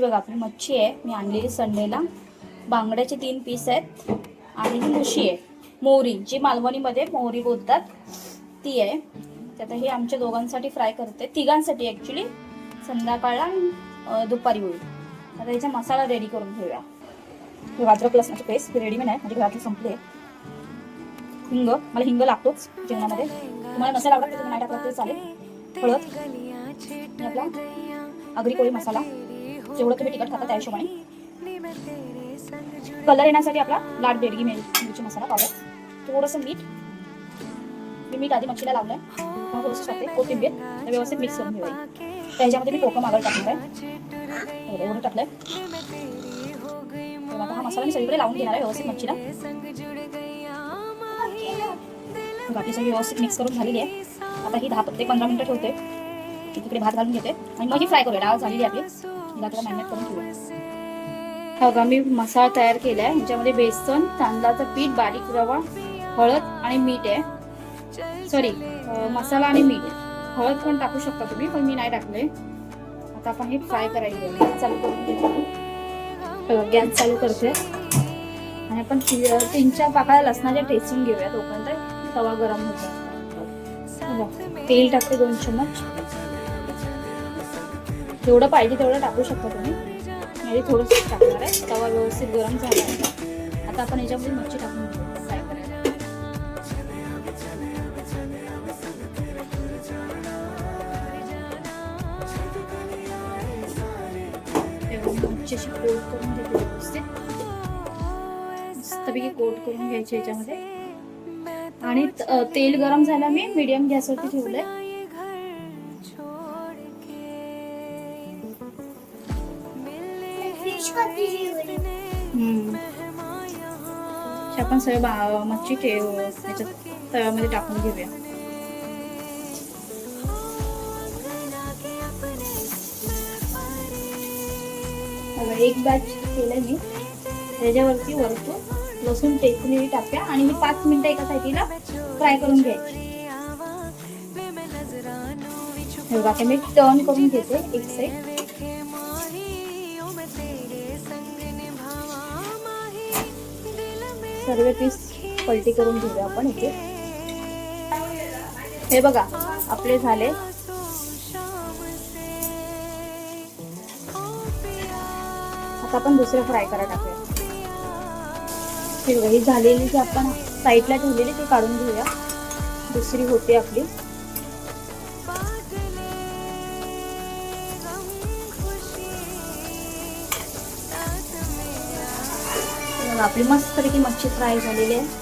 बघा आपली मच्छी आहे, मी आणलेली संडेला. बांगड्याचे 3 पीस आहेत आणि ही मुशी आहे, मोहरी, जी मालवणीमध्ये मोहरी बोलतात ती आहे. आता हे आमच्या दोघांसाठी फ्राय करते, तिघांसाठी ॲक्च्युली. संध्याकाळला दुपारी होईल. आता याचा मसाला रेडी करून घेऊया. हे अद्रक लसणाची पेस्ट रेडीमेड आहे, म्हणजे घरातली संपली आहे. हिंग, मला हिंग लागतोच जेवणामध्ये. तुम्हाला नसेल आवडत तर तुम्ही नाही टाकलं तरी चालेल. हळद, आपला आगरी कोळी मसाला, जेवढं तुम्ही तिखट खाता त्या हिशोबाने. कलर येण्यासाठी आपला लाल बेडगी मिरची मसाला पावडर, थोडंसं मीठ. मी मीठ आधी मच्छीला लावलंय, मग थोडंसं टाकते कोथिंबीर, व्यवस्थित मिक्स करून घेऊया. त्याच्यामध्ये मी कोकम आगळ टाकलं आहे, एवढं टाकलंय. आता हा मसाला मी सगळीकडे लावून घेणार आहे व्यवस्थित मच्छीला. बाकी सगळी व्यवस्थित मिक्स करून झालेली आहे. आता ही 10 ते 15 मिनिटं ठेवते. तिकडे भात घालून घेते आणि मग ही फ्राय करूया. डाळ झालेली आपली, हिला थोडं मॅरिनेट करून ठेवूया. बघा मी मसाला तयार केला आहे. ह्याच्यामध्ये बेसन, तांदळाचं पीठ, बारीक रवा, हळद आणि मीठ आहे. सॉरी, मसाला आणि मीठ. हळद पण टाकू शकता तुम्ही, पण मी नाही टाकले. आता आपण हे फ्राय करायचं. गॅस चालू करून घेतो. गॅस चालू करते आणि आपण 3-4 पाकळ्या लसणाच्या ठेचून घेऊया. तोपर्यंत तवा गरम होतो. तेल टाकते 2 चमच. जेवढं पाहिजे तेवढं टाकू शकता तुम्ही. मी थोडंसं टाकणार आहे. तवा व्यवस्थित गरम झाला आहे. आता आपण याच्यामध्ये मच्छी टाकून घेऊ फ्राय करायला. मच्छीची कोट करून घेतो व्यवस्थित. मस्तपैकी कोट करून घ्यायची याच्यामध्ये. आणि तेल गरम झालं, मी मीडियम गॅसवरती ठेवलंय. आपण सगळं मच्छी त्याच्यात तव्यामध्ये टाकून घेऊया. एक बॅच केलंय मी. त्याच्यावरती वरतून लसूण टेचलेली टाकूया आणि मी 5 मिनिटं एका साईडला फ्राय करून घ्यायची. आता मी टर्न करून घेते एक साईड. सर्व पीस पलटी करून घेऊया आपण इथे. हे बघा आपले झाले. आता आपण दुसरं फ्राय करायला टाकूया. ही झालेली जी आपण साईडला ठेवलेली ती काढून घेऊया. दुसरी होते आपली. आपली मस्तपैकी मच्छी फ्राय झालेली आहे.